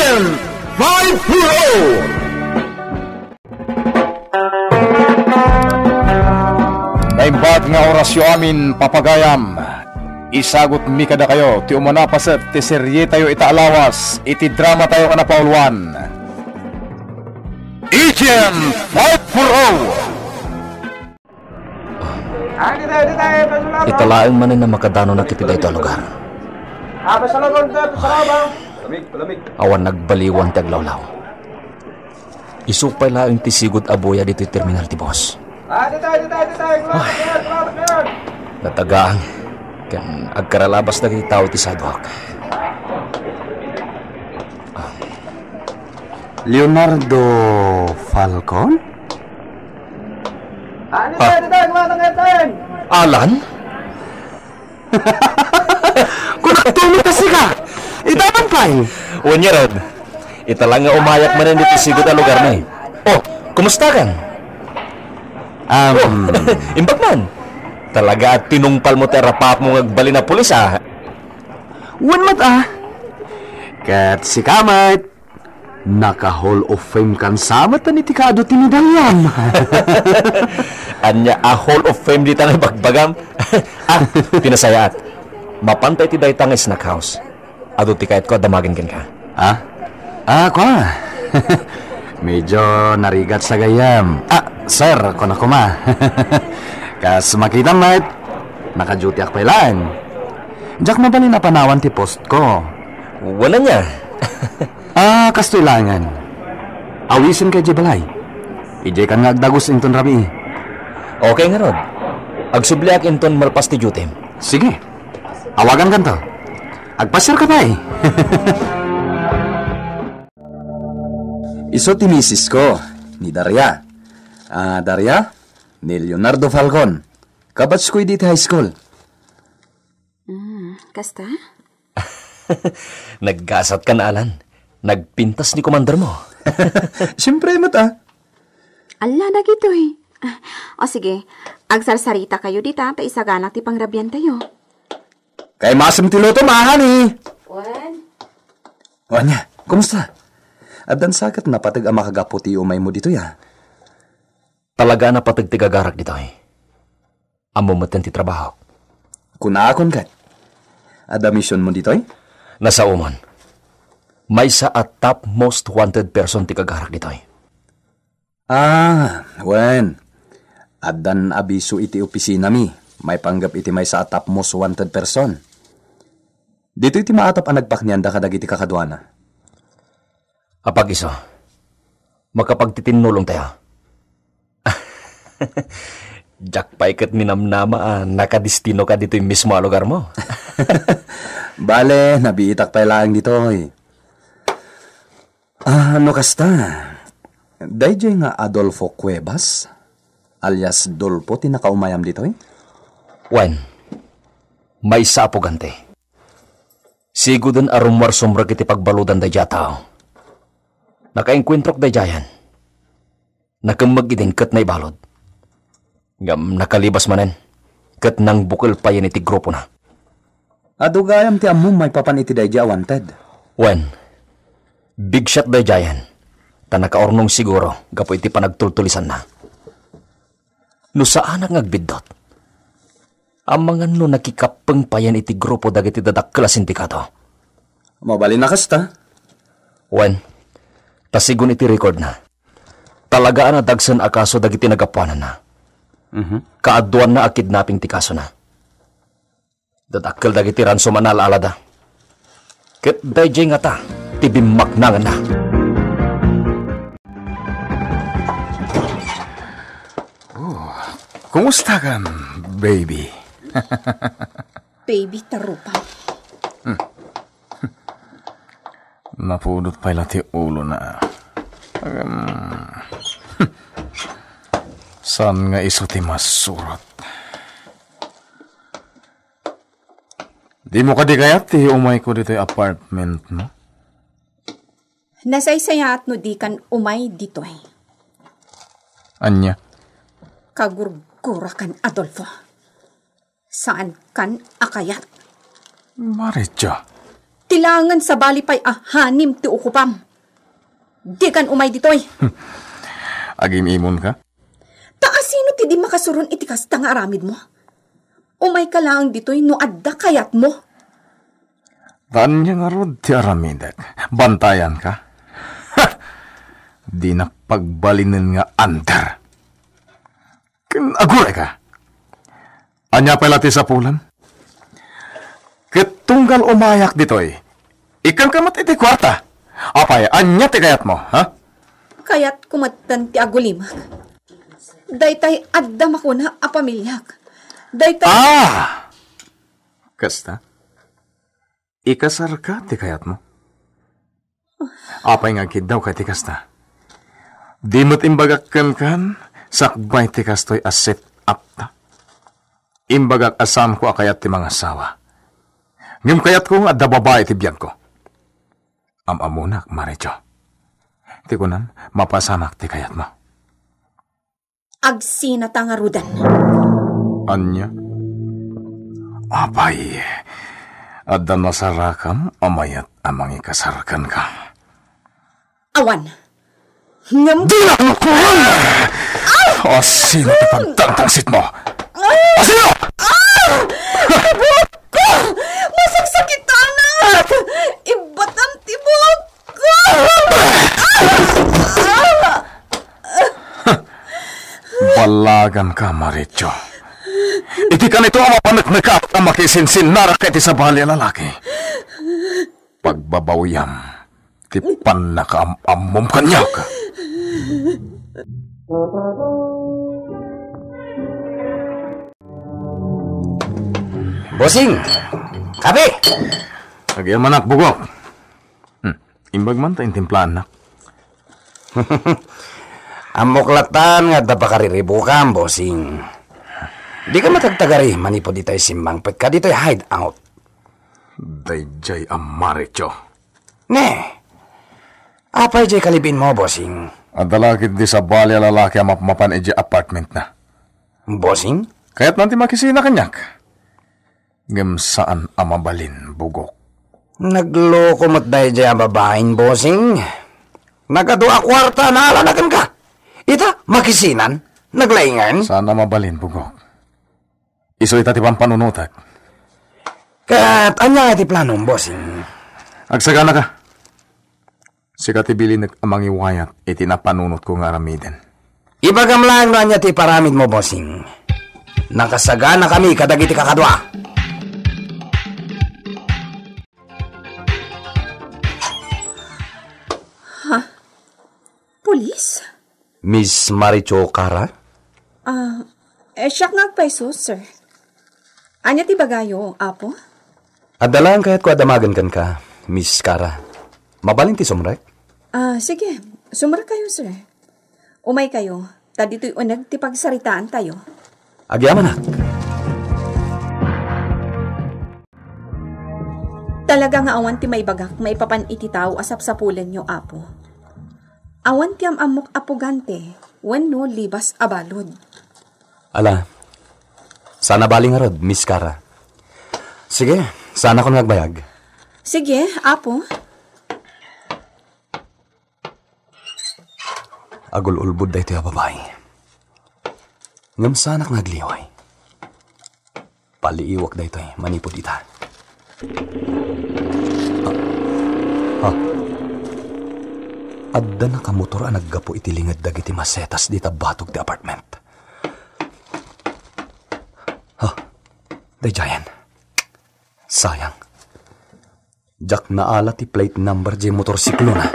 Agent 5-0! Naimbag nga orasyo amin papagayam. Isagot mi kada kayo, ti umanapaset, ti serye tayo itaalawas, iti drama tayo nga napauluan. Agent 5-0! Italaang manin na makadano na kiti dayto lugar. Awan nagbaliwan ti aglawlaw. Isupay laing ti sigud abuya dito terminal ti boss. Natagaang kan agkaralabas na kiti tao ti sidewalk. Leonardo Falcon? Alan? Kung nakatulog kasi ka, itaman pa eh. Unya Rod, italang nga umayak manin dito sigud a lugar na eh. Oh, kumusta kan? Imbag man. Talaga at tinungpal mo terapap mo ngagbali na pulis ah. Wan mat ah. Kat si Kamat, naka-Hall of Fame kan samat na nitikado tinidayam. Anya a Hall of Fame di tanay bagbagam. Pinasayaat. Mapantay ti day tangay snack house. Ado ti kahit ko damagin ken ka. Ko medyo narigat sa gayam. Sir, kung ako ma. Kas makita mait, naka-duty ak pailan. Diyak mabalin na panawan ti post ko. Wala niya. Kastuilangan. Awisin kay Jibalay. Ijay kan nga agdagos inton rami. Okay nga Rod. Agsubliak inton malpas ti duty. Sige. Awagan kan to. Agpasir ka pa eh. Iso ti misis ko, ni Daria. Daria, ni Leonardo Falcon. Kabats ko dito high school. Kasta? Naggasat ka na, Alan. Nagpintas ni commander mo. Siyempre, mata. Ala na gito eh. O sige, agsarsarita kayo dita, ta isaganak ti pangrabyan tayo. Kay masam ti loto, mahan eh. Wan? Kumusta? At dan sakat na patag ang makagaputi umay mo dito ya. Talaga na patag tigagarak dito eh. Amo maten ti trabaho. Kunakon ka. Ada mission mo dito eh? Nasa umon. May sa at top most wanted person tigagarak dito eh. Wen. Adan abiso iti opisina mi. May panggap iti may sa at top most wanted person. Dito iti maatap ang nagpaknianda kadag iti kakadwana. Apag iso, makapagtitinulong tayo. Jack paikat minamnama nakadistino ka dito yung mismo lugar mo. Bale, nabiitak pa lang dito eh. Ano kasta? Dayjay nga Adolfo Cuevas, alias Dolpo, tinakaumayam dito eh? Wen, may sapogante. Sigudan arumwar sumra kiti pagbaludan da tao. Nakaengkwentrok da jayan. Nakamagidin kat na ibalod. Ngam nakalibas manen. Kat nang bukal pa yan iti grupo na. Adugayam ti amum may papan iti dayja wanted. Wen, big shot da jayan. Ta nakaornong siguro, gapo iti panagtultulisan na. No saan ang agbidot? Ang mga no nakikapeng pa yan iti grupo dagiti dadakkel a sindikato. Mabalin na kasta. Wen, tasigon iti record na. Talagaan na dagsan akaso dagiti nagapuanan na. Kaaduan na a kidnapping ti kaso na. Dadakkel dagiti ransoman na alada. Ket dayjay nga ta, tibimaknangan na. Kumusta kan, baby? Baby tarupa. Napudot pa ti ulo na. Saan nga iso ti masurat? Di mo ka di kayat ti umay ko dito apartment mo? Nasaysaya at no di kan umay dito eh. Anya? Kagurgura kan Adolfo. Saan kan akayat? Maritja, Tilangan sa balipay hanim ti ukupam. Di kan umay ditoy. Agim imon ka? Taasino ti di makasurun iti kasta nga aramid mo? Umay ka lang ditoy no adda kayat mo. Tanya nga rod ti aramidak. Bantayan ka? Di na pagbalinin nga under. Agure ka. Anya pala ti sapulan? Ketunggal umayak ditoy. Ikan kamat iti kwarta. Apay, anya ti kayat mo, ha? Kayat kumatan ti agulimak. Daytay adda makuna a pamilyak. Daytay... Kasta? Ikasar ka ti kayat mo? Apay nga kid daw ka ti kasta. Di mo't imbagak kan, sakbay ti kastoy aset up ta. Imbagak asam ko akayat ti mga asawa. Ngim kayat ko nga da babae ti biyan ko. Amamunak, Maricho. Ti kunan, mapasamak ti kayat mo. Agsina tangarudan. Anya? Apay, adda masarakam amayat amang ikasarkan ka. Awan. Ngam... Di na mo ko! O sino ti pagtantangsit mo? O sino? Tibok ko! Masaksakitan na! Ibatan tibok ko! Balagan ka, Maricho. Iti ka nito ang mapanagnakat ang makisinsin narak iti sa bali lalaki. Pagbabawyam, ti panakaamamom kanyak. Bossing! Kape! Agyan manak, bugok. Imbag man tayong timplahan, nak. Amoklatan nga da pakariribukan, bossing. Di ka matagtagari, manipo di tayo simbang pet ka dito'y hideout. Dayjay ang Maricho. Ne, apay jay kalibin mo, bossing. Adalakit di sa bali lalaki ang mapan iji apartment na. Bossing? Kaya't nanti makisina kanyak. Ngem saan ang mabalin, bugok. Nagloko mo't dahi jay ang babaeng, bossing. Nagadua kwarta, naalanagan ka. Ita, makisinan, naglaingan. Saan ang mabalin, bugok? Iso ita ti pampanunutak. Kat, anya nga ti planong, bossing. Agsagana ka. Sikat ibili amang iwayat iti napanunot ko nga aramiden. Ibagam lang na anya ti paramid mo, bossing. Nakasagana kami kadagiti kakadwa. Ha? Pulis? Miss Maricho Cara? Siyak nga agpaiso, sir. Anya ti bagayo, apo? Adalaan kaya't ko adamagan kan ka, Miss Cara. Mabalin ti sumrek? Sige. Sumra kayo, sir. Umay kayo. Dito'y unag ti pagsaritaan tayo. Agyaman nak. Talaga nga awan ti may bagak, may papan iti tao asap sa pulen nyo, apo. Awan ti amok apugante, wenno libas abalod. Ala, sana baling arod, Miss Cara. Sige, sana ko nagbayag. Sige, apo. Agul-ulbud da ito yung babae. Ngam sanak nagliway. Paliiwak da ito manipod ita. Adda na kamotor ang naggapo itilingad dagiti masetas dita batog di apartment. Dayayan. Sayang. Jak naala ti plate number di motorsiklo na.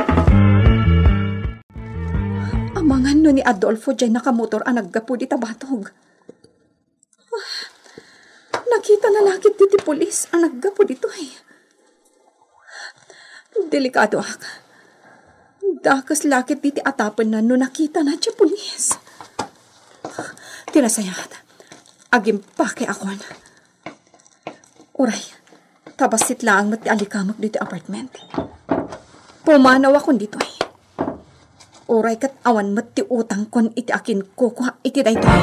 Amangan no ni Adolfo dyan nakamotor ang naggapo di tabatog. Nakita na lakit diti polis ang naggapo dito Delikado ak. Dakas lakit diti atapan na no nakita na dyan polis. Tinasayat. Agim pake akon. Uray, tabasit lang mati alikamak diti apartment. Pumanaw akon dito Uray kat awan mati utang kon iti akin kukuha iti daytoy.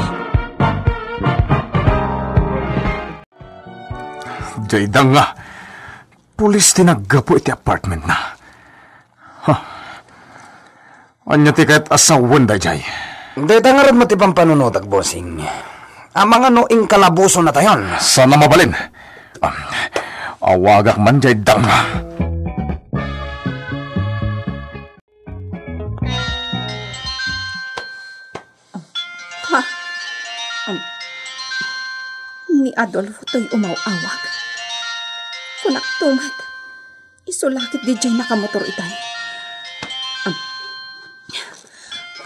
Jayda nga. pulis tinaggapo iti apartment na. Anya ti kahit asawan da jay. Hindi tangarad mo ti pampanunotak, bossing. Ang mga noing kalabuso na tayon. Sana mabalin. Awagak man jay danga. Ni Adolfo to'y umawawag. Kunak tumat. Isulakit di jay nakamotor itay.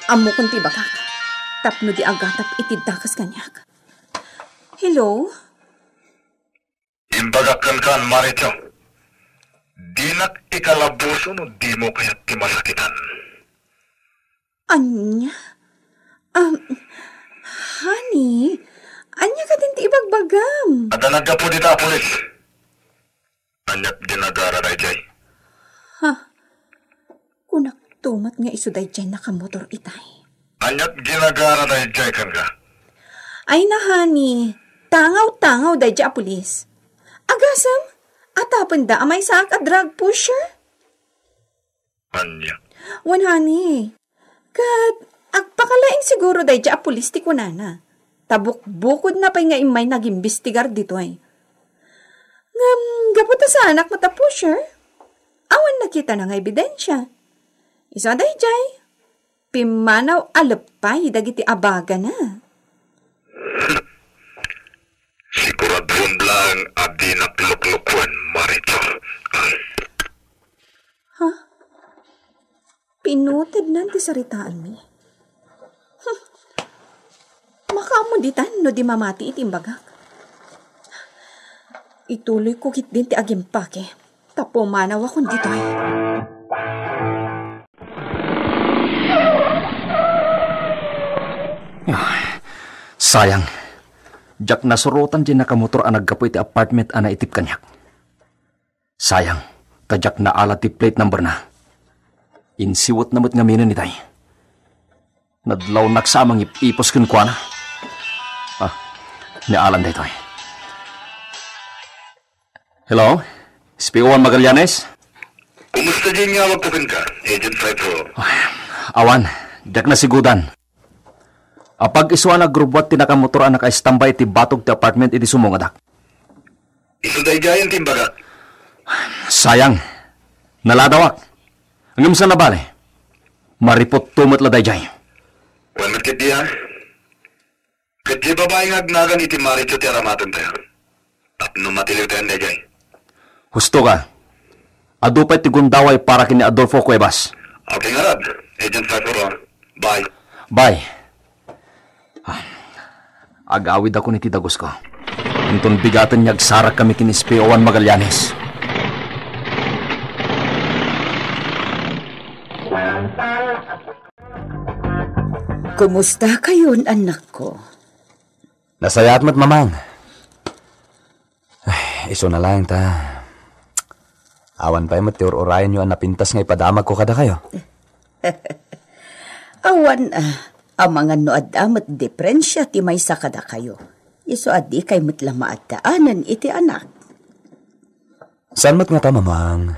Amo kung ti bakak. Tapno di agatap itidakas kanyak. Hello? Imbagakan kan, Marito. Di nak ikalabuso no di mo kaya't timasakitan. Anya? Honey, anya ka din ti ibagbagam. Ada naggapo dita, pulis. Anyat dinagara na jay. Kunak tumat nga isuday jay nakamotor itay. Anyat ginagara na jay kan ka. Ay na, honey. Tangaw-tangaw day jay pulis. Agasam, atapan da amay sak a drug pusher? Anya. Wan, honey. Kat, agpakalaing siguro day jay pulis ti kunana. Tabuk-bukod na pa'y nga imay nag-imbestigar dito ay. Gaputa sa anak mo ta pusher. Awan nakita na nga ebidensya. Isa day jay. Pimanaw alapay dagiti abaga na. Siguradon lang abdi nagluklukuan, Marito. Pinuted nanti saritaan mi. Makamuditan no di mamati itimbagak. Ituloy ko kit din ti agimpake. Tapo manaw akong dito ay. Sayang. Jak nasurutan din nakamotor ang naggapo iti apartment ana itip kanyak. Sayang. Kajak na ala ti plate number na. Insiwot namot nga minan itay. Nadlaw naksamang ipos kun kwa na. Nialan da ito ay. Hello? SPO1 Magallanes? Kumusta din nga magpapin ka, Agent Cypher? Awan, jak na sigudan. Apag isuan na grubwat tinakamotor ang naka-standby ti batog ti apartment iti sumungadak. Isuday gayan timbaga. Sayang, naladawak. Hanggang sa nabali, maripot tumot la dayjay. Wanat kit di ha? Kit di babae nga agnagan iti Marito ti aramatan tayo. Tapno matiliw tayo dayjay. Husto ka. Adupay ti gundaway para kini Adolfo Cuevas. Okay nga rad, Agent Cypher. Bye. Bye. Agawid ako ni Tidagos ko. Intun bigatan niya agsarak kami kini SPO1 Magallanes. Kumusta kayon, anak ko? Nasayat mo't mamang. Ay, iso na lang ta. Awan pa mo't tiur-urayan nyo ang napintas nga ipadamag ko kada kayo. Awan ang mga noadamat deprensya ti may sa kada kayo. Iso adi kay mo't lamaadaanan iti anak. Saan mo't nga ta, mamang?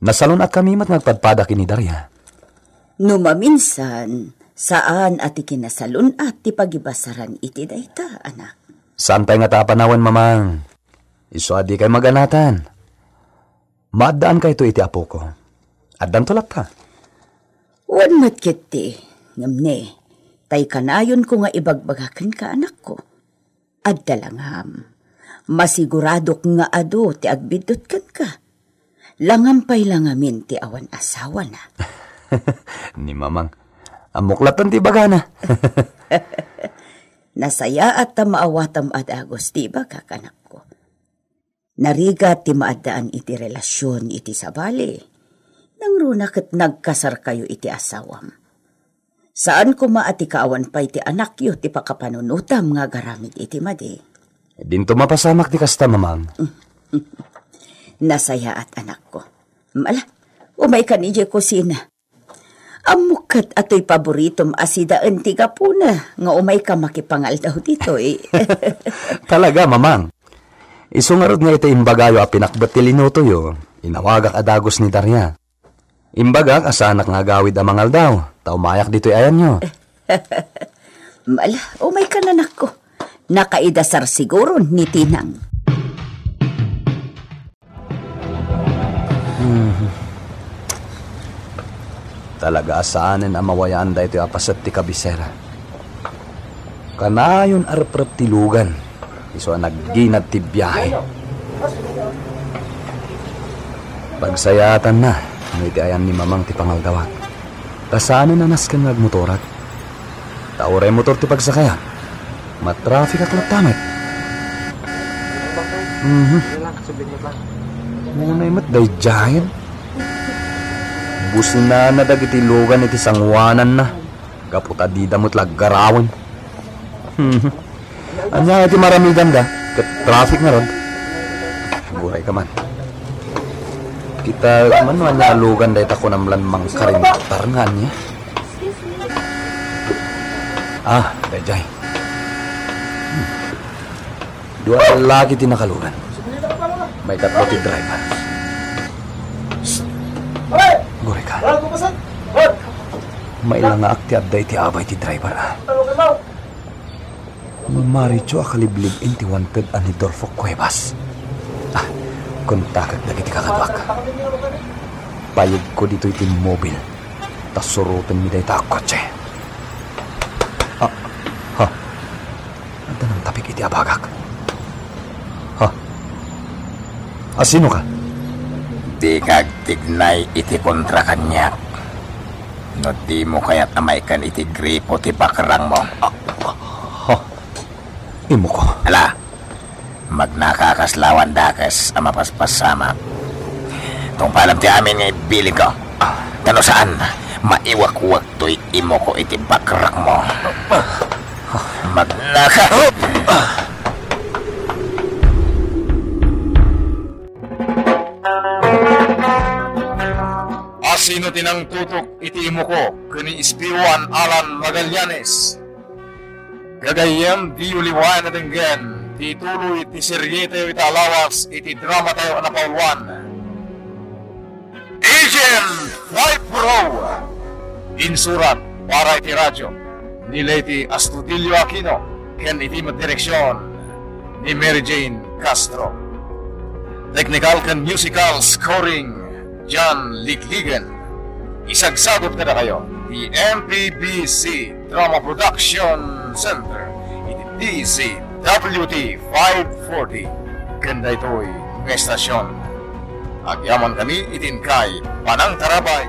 Nasalon at kami mo't nagpadpada kini Daria. Numaminsan, saan ati kinasalun at ti pagibasaran iti dayta, anak? Saan tayo nga tapanawan, mamang? Iso adi kay maganatan. Maadaan ka ito iti apo ko. Addan tulak ka. Wan matkiti, ngamne, tay kanayon ko nga ibagbagakan ka, anak ko. Adda langham, masiguradok nga ado ti agbidot kan ka. Langampay langamin ti awan asawa na. Ni mamang, amuklatan ti bagana. Nasaya at tamaawatam adagos ti baga, anak ko. Nariga ti maadaan iti relasyon iti sabali. Nang runak at nagkasar kayo iti asawam. Saan ko maati kaawan pa iti anak yo ti pakapanunutam nga garamid iti madi. Dinto mapasamak ti kasta, mamang. Nasaya at anak ko. Mala, umay ka ni kusina. Amukat ato'y paboritom asidaan ti kapuna nga umay ka makipangal daw dito eh. Talaga, mamang. Isungarod nga iti imbagayo a pinakbat ti linuto yo. Inawagak adagos ni Darya. Imbagak asanak nga gawid a mangal daw. Taumayak dito'y ayan nyo. Mala, umay ka na nako. Nakaidasar siguro ni Tinang. Talaga asaanin ang mawayaan da ito apasat ti kabisera. Kanayon arap-rap ti lugan. Iso nagginad ti biyahe. Pagsayatan na, may ti ayan ni mamang ti pangaldawag. Tasaanin na naskan nagmotorat. Tauray motor ti pagsakaya. Matraffic at tamat. Munay mat day giant. Busin na nadagiti lugan iti sangwanan na. Kaputa di damot laggarawan. Anya iti maramidan da. Kat traffic na rod. Buray ka man. Kita man anya lugan da itako namlan mang karintar nga niya. Dajay. Dua lagi tinakalugan. May tatlo ti driver. Gore ka. May lang nga akti abday ti abay ti driver Maricho akaliblib inti wanted ani Dorfo Cuevas. Kontakag dagiti kakadwak. Payag ko dito iti mobil. Tas surutan mi day ta kotse. Anta nang tapik iti abagak. Sino ka? Di kag tignay iti kontra kanyak. No di mo kaya't amay kan iti gripo ti bakrang mo. Imo ko. Ala, magnakakaslawan dakas ang mapaspasama. Tong palam ti amin nga ibiling ko. Tano saan, maiwak-wak to'y imo ko iti bakrang mo. Asino tinang tutok iti imo ko kani Espiwan Alan Magallanes. Gagayam di uliwan na tenggen, ti tuloy ti seryete iti alawas iti drama tayo anapauluan. Agent 5 Pro insurat para iti radyo ni Lady Astudillo Aquino ken iti direksyon ni Mary Jane Castro. Technical ken musical scoring John Ligligan. Isagsagot na kayo di MPBC Drama Production Center iti DZWT 540 kanda ito'y may estasyon. Agyaman kami itin kay Panang Tarabay